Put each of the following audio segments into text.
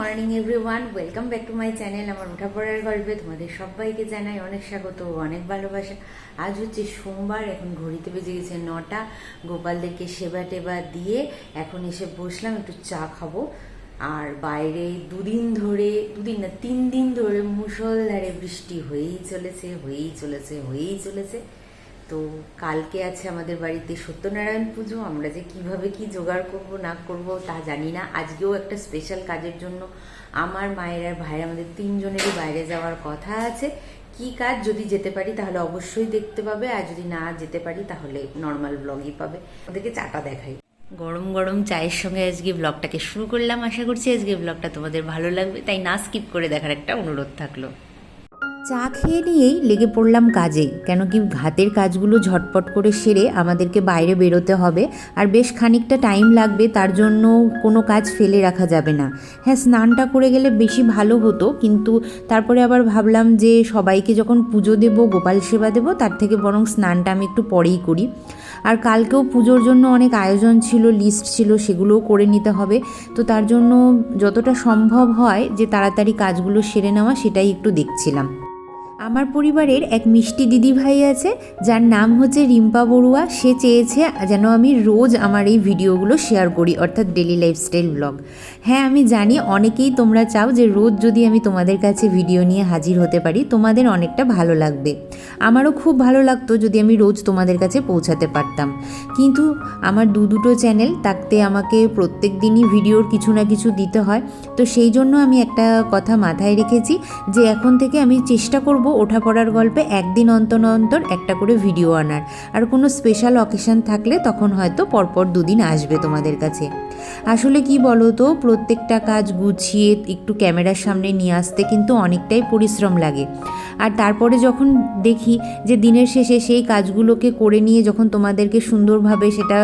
Morning everyone, welcome back to my channel. আমার উঠা পড়ার গল্পে তোমাদের সবাইকে জানাই অনেক স্বাগত, অনেক ভালোবাসা। আজ হচ্ছে সোমবার, এখন ঘড়িতে বেজে গেছে 9টা। গোপালদেরকে সেবা টেবা দিয়ে এখন এসে বসলাম, একটু চা খাবো। আর বাইরে দুদিন না 3 দিন ধরে মুষলধারে বৃষ্টি হয়েই চলেছে। তো কালকে আছে আমাদের বাড়িতে সত্যনারায়ণ পুজো। আমরা যে কিভাবে কি জোগাড় করব না করব তা জানি না। আজকেও একটা স্পেশাল কাজের জন্য আমার মায়ের আর ভাইয়ের আমাদের 3জনেরই বাইরে যাওয়ার কথা আছে। কি কাজ, যদি যেতে পারি তাহলে অবশ্যই দেখতে পাবে, আর যদি না যেতে পারি তাহলে নর্মাল ব্লগই পাবে। ওদেরকে চাটা দেখাই। গরম গরম চায়ের সঙ্গে আজকে ব্লগটাকে শুরু করলাম। আশা করছি আজকে ব্লগটা তোমাদের ভালো লাগবে, তাই না স্কিপ করে দেখার একটা অনুরোধ থাকলো। চা খেয়ে নিয়েই লেগে পড়লাম কাজে, কেন কি হাতের কাজগুলো ঝটপট করে সেরে আমাদেরকে বাইরে বেরোতে হবে, আর বেশ খানিকটা টাইম লাগবে। তার জন্য কোনো কাজ ফেলে রাখা যাবে না। হ্যাঁ, স্নানটা করে গেলে বেশি ভালো হতো, কিন্তু তারপরে আবার ভাবলাম যে সবাইকে যখন পুজো দেবো, গোপাল সেবা দেবো, তার থেকে বরং স্নানটা আমি একটু পরেই করি। আর কালকেও পুজোর জন্য অনেক আয়োজন ছিল, লিস্ট ছিল, সেগুলোও করে নিতে হবে। তো তার জন্য যতটা সম্ভব হয় যে তাড়াতাড়ি কাজগুলো সেরে নেওয়া, সেটাই একটু দেখছিলাম। আমার পরিবারের এক মিষ্টি দিদি ভাই আছে, যার নাম হচ্ছে রিম্পা বড়ুয়া। সে চেয়েছে যেন আমি রোজ আমার এই ভিডিওগুলো শেয়ার করি, অর্থাৎ ডেলি লাইফস্টাইল ব্লগ। হ্যাঁ, আমি জানি অনেকেই তোমরা চাও যে রোজ যদি আমি তোমাদের কাছে ভিডিও নিয়ে হাজির হতে পারি, তোমাদের অনেকটা ভালো লাগবে। আমারও খুব ভালো লাগতো যদি আমি রোজ তোমাদের কাছে পৌঁছাতে পারতাম, কিন্তু আমার দুটো চ্যানেল থাকতে আমাকে প্রত্যেক দিনই ভিডিওর কিছু না কিছু দিতে হয়। তো সেই জন্য আমি একটা কথা মাথায় রেখেছি যে এখন থেকে আমি চেষ্টা করব ওঠা পড়ার গল্পে একদিন অন্তর একটা করে ভিডিও আনার। আর কোনো স্পেশাল অকেশন থাকলে তখন হয়তো পরপর 2 দিন আসবে তোমাদের কাছে। আসলে কি বলো তো, প্রত্যেকটা কাজ গুছিয়ে একটু ক্যামেরার সামনে নিয়ে আসতে কিন্তু অনেকটাই পরিশ্রম লাগে। আর তারপরে যখন দেখি যে দিনের শেষে সেই কাজগুলোকে করে নিয়ে যখন তোমাদেরকে সুন্দরভাবে সেটা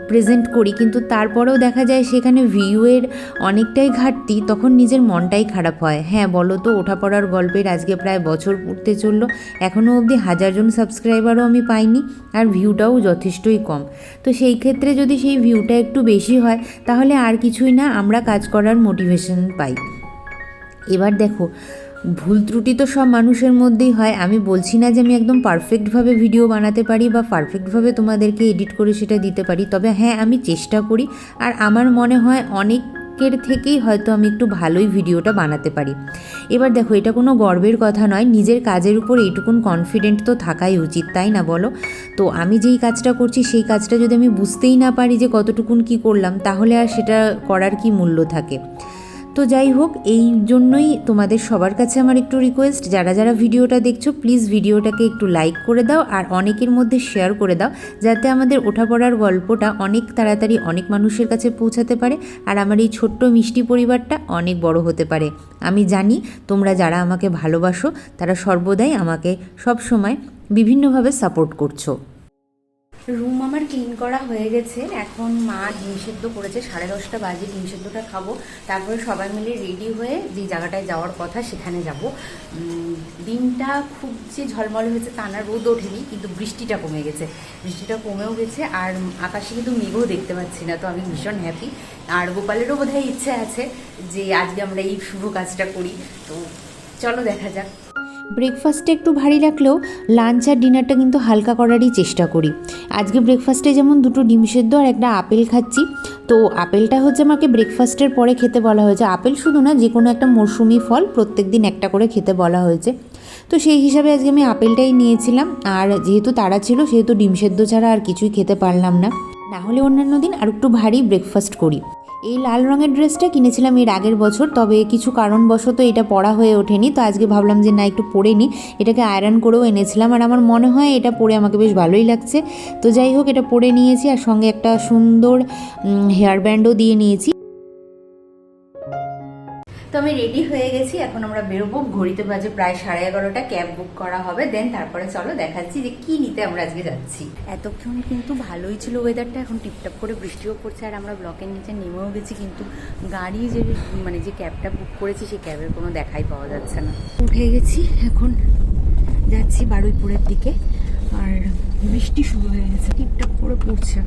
প্রেজেন্ট করি, কিন্তু তারপরেও দেখা যায় সেখানে ভিউয়ের অনেকটাই ঘাটতি, তখন নিজের মনটাই খারাপ হয়। হ্যাঁ বলো তো, ওঠা পড়ার গল্পের আজকে প্রায় বছর পূর্তে চললো, এখনও অবধি 1000 জন সাবস্ক্রাইবারও আমি পাইনি, আর ভিউটাও যথেষ্টই কম। তো সেই ক্ষেত্রে যদি সেই ভিউটা একটু বেশি হয়, তাহলে আর কিছুই না, আমরা কাজ করার মোটিভেশন পাই। এবার দেখো, ভুল ত্রুটি তো সব মানুষের মধ্যেই হয়। আমি বলছি না যে আমি একদম পারফেক্টভাবে ভিডিও বানাতে পারি বা পারফেক্টভাবে তোমাদেরকে এডিট করে সেটা দিতে পারি, তবে হ্যাঁ, আমি চেষ্টা করি। আর আমার মনে হয় অনেকের থেকেই হয়তো আমি একটু ভালোই ভিডিওটা বানাতে পারি। এবার দেখো, এটা কোনো গর্বের কথা নয়, নিজের কাজের উপর এইটুকুন কনফিডেন্ট তো থাকাই উচিত, তাই না বলো? তো আমি যেই কাজটা করছি সেই কাজটা যদি আমি বুঝতেই না পারি যে কতটুকুন কি করলাম, তাহলে আর সেটা করার কি মূল্য থাকে? তো যাই হোক, এই জন্যই তোমাদের সবার কাছে আমার একটু রিকোয়েস্ট, যারা ভিডিওটা দেখছো, প্লিজ ভিডিওটাকে একটু লাইক করে দাও আর অনেকের মধ্যে শেয়ার করে দাও, যাতে আমাদের ওঠা পড়ার গল্পটা অনেক তাড়াতাড়ি অনেক মানুষের কাছে পৌঁছাতে পারে, আর আমার এই ছোট্ট মিষ্টি পরিবারটা অনেক বড় হতে পারে। আমি জানি তোমরা যারা আমাকে ভালোবাসো, তারা সর্বদাই আমাকে সবসময় বিভিন্নভাবে সাপোর্ট করছো। রুম আমার ক্লিন করা হয়ে গেছে। এখন মা ডিম সেদ্ধ করেছে, 10:30 বাজে, ডিম সেদ্ধটা খাবো। তারপরে সবাই মিলে রেডি হয়ে যে জায়গাটায় যাওয়ার কথা সেখানে যাব। দিনটা খুব যে ঝলমলে হয়েছে তা না, রোদ ওঠেনি, কিন্তু বৃষ্টিটা কমে গেছে, বৃষ্টিটা কমেও গেছে, আর আকাশে কিন্তু মেঘও দেখতে পাচ্ছি না। তো আমি ভীষণ হ্যাপি। আর গোপালেরও বোধহয় ইচ্ছে আছে যে আজকে আমরা এই শুভ কাজটা করি। তো চলো দেখা যাক। ব্রেকফাস্টে একটু ভারী রাখলেও লাঞ্চ আর ডিনারটা কিন্তু হালকা করারই চেষ্টা করি। আজকে ব্রেকফাস্টে যেমন 2টো ডিম সেদ্ধ আর একটা আপেল খাচ্ছি। তো আপেলটা হচ্ছে আমাকে ব্রেকফাস্টের পরে খেতে বলা হয়েছে। আপেল শুধু না, যে কোনো একটা মৌসুমি ফল প্রত্যেক দিন একটা করে খেতে বলা হয়েছে। তো সেই হিসাবে আজকে আমি আপেলটাই নিয়েছিলাম। আর যেহেতু তাড়া ছিল, সেহেতু ডিম সেদ্ধ ছাড়া আর কিছুই খেতে পারলাম না। না হলে অন্যান্য দিন আর একটু ভারী ব্রেকফাস্ট করি। এই লাল রঙের ড্রেসটা কিনেছিলাম এর আগের বছর, তবে কিছু কারণবশত এটা পরা হয়ে ওঠেনি। তো আজকে ভাবলাম যে না, একটু পরে নিই। এটাকে আয়রন করেও এনেছিলাম, আর আমার মনে হয় এটা পরে আমাকে বেশ ভালোই লাগছে। তো যাই হোক, এটা পরে নিয়েছি, আর সঙ্গে একটা সুন্দর হেয়ার ব্যান্ডও দিয়ে নিয়েছি। তো আমি রেডি হয়ে গেছি, এখন আমরা বেরোবো। ঘড়িতে বাজে প্রায় 11:30, ক্যাব বুক করা হবে। দেন তারপরে চলো দেখাচ্ছি যে কি নিতে আমরা আজকে যাচ্ছি। এতক্ষণ কিন্তু ভালোই ছিল ওয়েদারটা, এখন টিপটাপ করে বৃষ্টিও পড়ছে, আর আমরা ব্লকের নিচে নেমেও গেছি, কিন্তু গাড়ি যে ক্যাবটা বুক করেছি সেই ক্যাবের কোনো দেখাই পাওয়া যাচ্ছে না। উঠে গেছি, এখন যাচ্ছি বারুইপুরের দিকে, আর বৃষ্টি শুরু হয়ে গেছে, টিপটাপ করে পড়ছে।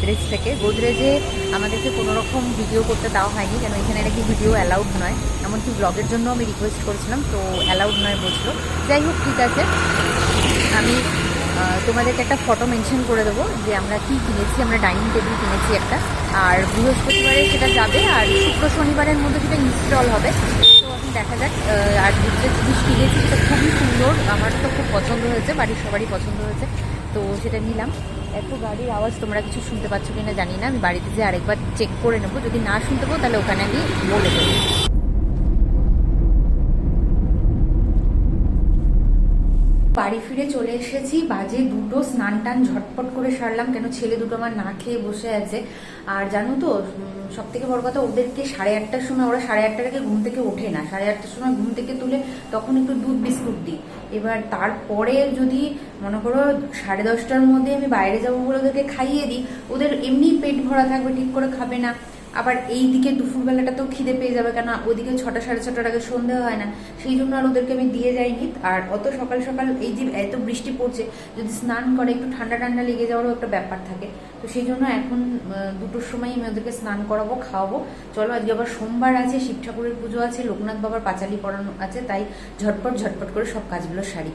গোদরেজ থেকে। গোদরেজে আমাদেরকে কোনো রকম ভিডিও করতে দেওয়া হয়নি, কেন এখানে নাকি ভিডিও অ্যালাউড নয়, এমনকি ব্লগের জন্য আমি রিকোয়েস্ট করেছিলাম, তো অ্যালাউড নয় বলছিল। যাই হোক, ঠিক আছে, আমি তোমাদেরকে একটা ফটো মেনশন করে দেবো যে আমরা কি কিনেছি। আমরা ডাইনিং টেবিল কিনেছি একটা, আর বৃহস্পতিবারে সেটা যাবে, আর শুক্র শনিবারের মধ্যে সেটা ইনস্টল হবে। তো এখন দেখা যাক। আর যে জিনিস কিনেছি সেটা খুবই সুন্দর, আমার তো খুব পছন্দ হয়েছে, বাড়ির সবারই পছন্দ হয়েছে, তো সেটা নিলাম। এত গাড়ির আওয়াজ তোমরা কিছু শুনতে পাচ্ছ কিনা জানি না, আমি বাড়িতে যে আরেকবার চেক করে নেবো, যদি না শুনতে পাবো তাহলে ওখানে আমি বলে দেবো। বাড়ি ফিরে চলে এসেছি, বাজে 2টো। স্নান টান ঝটপট করে সারলাম, কেন ছেলে দুটো আমার না খেয়ে বসে আছে। আর জানো তো, সব থেকে বড় কথা, ওদেরকে 8:30টার সময়, ওরা 8:30টার আগে ঘুম থেকে ওঠে না, 8:30টার সময় ঘুম থেকে তুলে তখন একটু দুধ বিস্কুট দিই। এবার তারপরে যদি মনে করো 10:30টার মধ্যে আমি বাইরে যাবো বলে ওদেরকে খাইয়ে দিই, ওদের এমনি পেট ভরা থাকবে, ঠিক করে খাবে না। আবার এই দিকে দুপুরবেলাটাতেও খিদে পেয়ে যাবে, কেন ওদিকে 6টা 6:30টার আগে সন্ধে হয় না, সেই জন্য আর ওদেরকে আমি দিয়ে যাইনি। আর অত সকাল সকাল এই যে এত বৃষ্টি পড়ছে, যদি স্নান করে একটু ঠান্ডা ঠান্ডা লেগে যাওয়ারও একটা ব্যাপার থাকে, তো সেই জন্য এখন 2টোর সময় আমি ওদেরকে স্নান করাবো, খাওয়াবো। চলো, আজকে আবার সোমবার আছে, শিব ঠাকুরের পুজো আছে, লোকনাথ বাবার পাঁচালি পড়ানো আছে, তাই ঝটপট ঝটপট করে সব কাজগুলো সারি।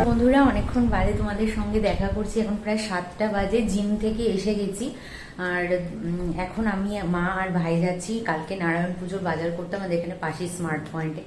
বন্ধুরা, অনেকক্ষণ বাদে তোমাদের সঙ্গে দেখা করছি। এখন প্রায় 7টা বাজে, জিম থেকে এসে গেছি। আর এখন আমি, মা আর ভাই যাচ্ছি কালকে নারায়ণ পুজোর বাজার করতে আমাদের এখানে পাশে স্মার্ট পয়েন্টে।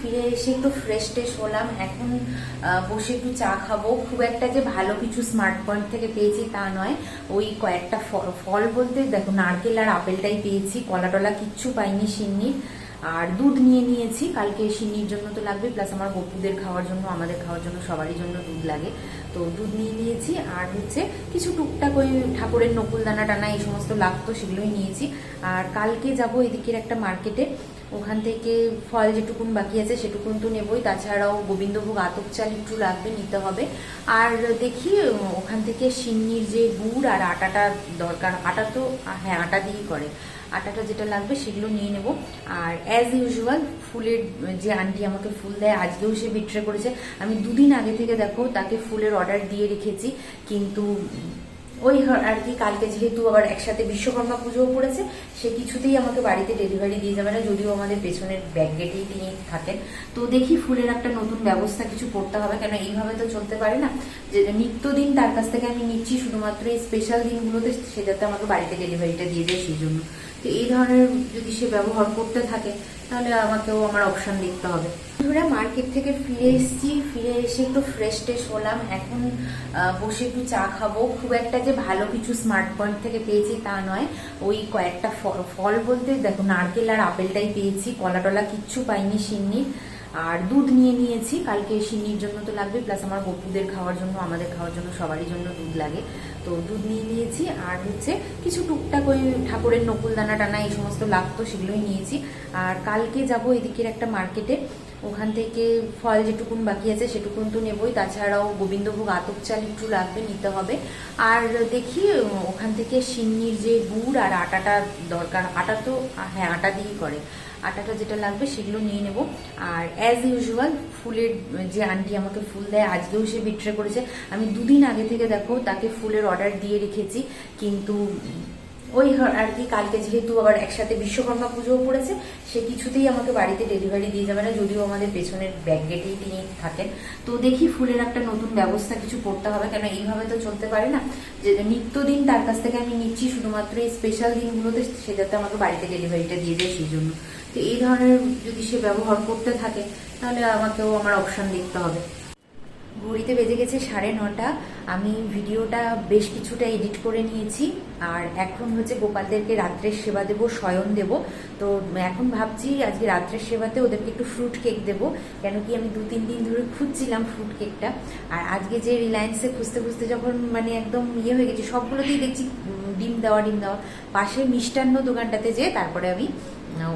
ফিরে এসে একটু ফ্রেশ ট্রেশ হলাম, এখন বসে একটু চা খাবো। খুব একটা যে ভালো কিছু স্মার্ট পয়েন্ট থেকে পেয়েছি তা নয়, ওই কয়েকটা ফল বলতে দেখো, নারকেল আর আপেলটাই পেয়েছি, কলা টলা কিচ্ছু পাইনি সিন্নির। আর দুধ নিয়ে নিয়েছি, কালকে সিন্নির জন্য তো লাগবে, প্লাস আমার গপুদের খাওয়ার জন্য, আমাদের খাওয়ার জন্য, সবারই জন্য দুধ লাগে, তো দুধ নিয়ে নিয়েছি। আর হচ্ছে কিছু টুকটাক ওই ঠাকুরের নকুল দানা টানা এই সমস্ত লাগতো, সেগুলোই নিয়েছি। আর কালকে যাবো এদিকের একটা মার্কেটে, ওখান থেকে ফল যেটুকুন বাকি আছে সেটুকুন তো নেবই, তাছাড়াও গোবিন্দভোগ আতপ চাল একটু লাগবে, নিতে হবে। আর দেখি ওখান থেকে সিন্নির যে গুড় আর আটাটা দরকার, আটা তো হ্যাঁ আটা দিয়েই করে, আটাটা যেটা লাগবে সেগুলো নিয়ে নেব। আর অ্যাজ ইউজুয়াল ফুলের যে আন্টি আমাকে ফুল দেয়, আজকেও সে বিট্রে করেছে। আমি 2 দিন আগে থেকে দেখো তাকে ফুলের অর্ডার দিয়ে রেখেছি, কিন্তু ওই আর কি, কালকে যেহেতু আবার একসাথে বিশ্বকর্মা পুজোও পড়েছে, সে কিছুতেই আমাকে বাড়িতে ডেলিভারি দিয়ে যাবে না, যদিও আমাদের পেছনের ব্যাক গেটেই তিনি থাকেন। তো দেখি ফুলের একটা নতুন ব্যবস্থা কিছু করতে হবে, কেন এইভাবে তো চলতে পারে না যে নিত্যদিন তার কাছ থেকে আমি নিচ্ছি, শুধুমাত্র এই স্পেশাল দিনগুলোতে সে যাতে আমাকে বাড়িতে ডেলিভারিটা দিয়ে দেয় সেই জন্য। তো এই ধরনের যদি সে ব্যবহার করতে থাকে তাহলে আমাকেও আমার অপশন দেখতে হবে। বন্ধুরা, মার্কেট থেকে ফিরে এসেছি, ফিরে এসে একটু ফ্রেশ ট্রেশ হলাম, এখন বসে একটু চা খাবো। খুব একটা যে ভালো কিছু স্মার্ট পয়েন্ট থেকে পেয়েছি তা নয়, ওই কয়েকটা ফল বলতে দেখো, নারকেল আর আপেলটাই পেয়েছি, কলা টলা কিচ্ছু পাইনি সিন্নির। আর দুধ নিয়ে নিয়েছি, কালকে সিন্নির জন্য তো লাগবে, প্লাস আমার গপুদের খাওয়ার জন্য, আমাদের খাওয়ার জন্য, সবারই জন্য দুধ লাগে। তো দুধ নিয়ে নিয়েছি, আর হচ্ছে কিছু টুকটাক ওই ঠাকুরের নকুল দানা টানা এই সমস্ত লাগতো, সেগুলোই নিয়েছি। আর কালকে যাব এদিকের একটা মার্কেটে, ওখান থেকে ফল যেটুকুন বাকি আছে সেটুকুন তো নেবই, তাছাড়াও গোবিন্দভোগ আতপ চাল একটু লাগবে, নিতে হবে। আর দেখি ওখান থেকে সিন্নির যে গুড় আর আটাটা দরকার, আটা তো হ্যাঁ আটা দিয়েই করে, আটাটা যেটা লাগবে সেগুলো নিয়ে নেব। আর অ্যাজ ইউজুয়াল ফুলের যে আন্টি আমাকে ফুল দেয়, আজকেও সে বিট্রে করেছে। আমি দুদিন আগে থেকে দেখো তাকে ফুলের অর্ডার দিয়ে রেখেছি, কিন্তু ওই আর কি কালকে যেহেতু আবার একসাথে বিশ্বকর্মা পুজোও পড়েছে, সে কিছুতেই আমাকে বাড়িতে ডেলিভারি দিয়ে যাবে না, যদিও আমাদের পেছনের ব্যাক গেটেই তিনি থাকেন। তো দেখি ফুলের একটা নতুন ব্যবস্থা কিছু করতে হবে, কেন এইভাবে তো চলতে পারে না যে নিত্যদিন তার কাছ থেকে আমি নিচ্ছি, শুধুমাত্র এই স্পেশাল দিনগুলোতে সে যাতে আমাকে বাড়িতে ডেলিভারিটা দিয়ে দেয় সেই জন্য। তো এই ধরনের যদি সে ব্যবহার করতে থাকে তাহলে আমাকেও আমার অপশান দেখতে হবে। ঘড়িতে বেজে গেছে 9:30, আমি ভিডিওটা বেশ কিছুটা এডিট করে নিয়েছি, আর এখন হচ্ছে গোপালদেরকে রাত্রের সেবা দেবো, শয়ন দেব। তো এখন ভাবছি আজকে রাত্রের সেবাতে ওদেরকে একটু ফ্রুট কেক দেবো, কেন কি আমি 2-3 দিন ধরে খুঁজছিলাম ফ্রুট কেকটা। আর আজকে যে রিলায়েন্সে খুঁজতে খুঁজতে যখন মানে একদম হয়ে গেছে, সবগুলোতেই দেখছি ডিম দেওয়া, পাশে মিষ্টান্ন দোকানটাতে যেয়ে তারপরে আমি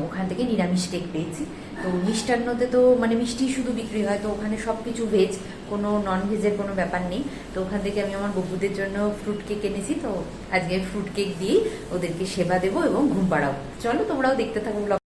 ওখান থেকে নিরামিষ কেক পেয়েছি। তো মিষ্টান্নতে তো মানে মিষ্টি শুধু বিক্রি হয়, তো ওখানে সব কিছু ভেজ, কোনো নন ভেজের কোনো ব্যাপার নেই। তো ওখান থেকে আমি আমার বকুদের জন্য ফ্রুট কেক এনেছি, তো আজকে ফ্রুট কেক দিয়েই ওদেরকে সেবা দেবো এবং ঘুম পাড়াবো। চলো তোমরাও দেখতে থাকো ব্লগ।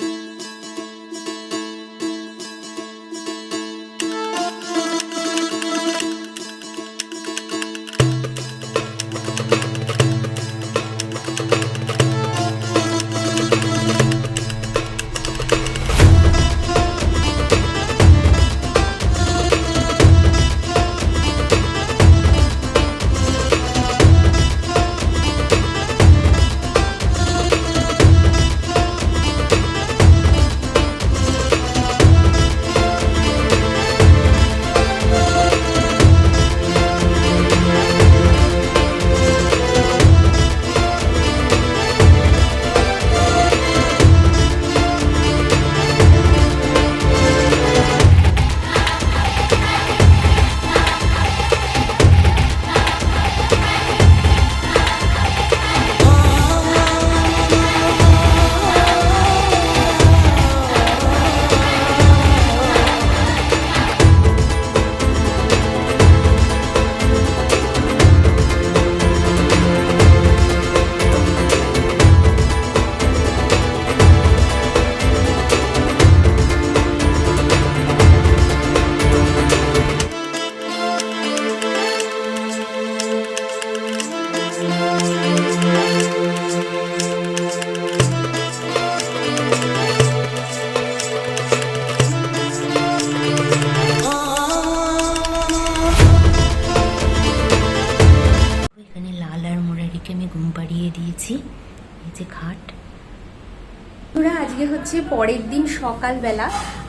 আমি ঘুম পাড়িয়ে দিয়েছি, এই যে খাট। আজকে হচ্ছে পরের দিন সকালবেলা,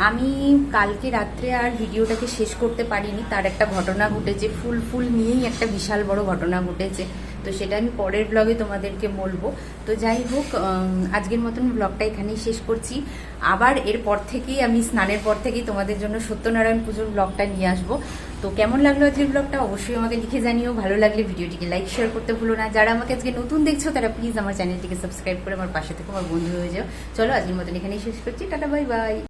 আমি কালকে রাত্রে আর ভিডিওটাকে শেষ করতে পারিনি, তার একটা ঘটনা ঘটেছে, ফুল নিয়েই একটা বিশাল বড় ঘটনা ঘটেছে। তো সেটা আমি পরের ব্লগে তোমাদেরকে বলবো। তো যাই হোক, আজকের মতন ব্লগটা এখানেই শেষ করছি। আবার এরপর থেকেই আমি স্নানের পর থেকেই তোমাদের জন্য সত্যনারায়ণ পুজোর ব্লগটা নিয়ে আসবো। তো কেমন লাগলো আজকের ব্লগটা অবশ্যই আমাকে লিখে জানিও। ভালো লাগলে ভিডিওটিকে লাইক শেয়ার করতে ভুলো না। যারা আমাকে আজকে নতুন দেখছো তারা প্লিজ আমার চ্যানেলটিকে সাবস্ক্রাইব করে আমার পাশে থেকে আমার বন্ধু হয়ে যাও। চলো আজকের মতন এখানেই শেষ করছি, টাটা বাই বাই।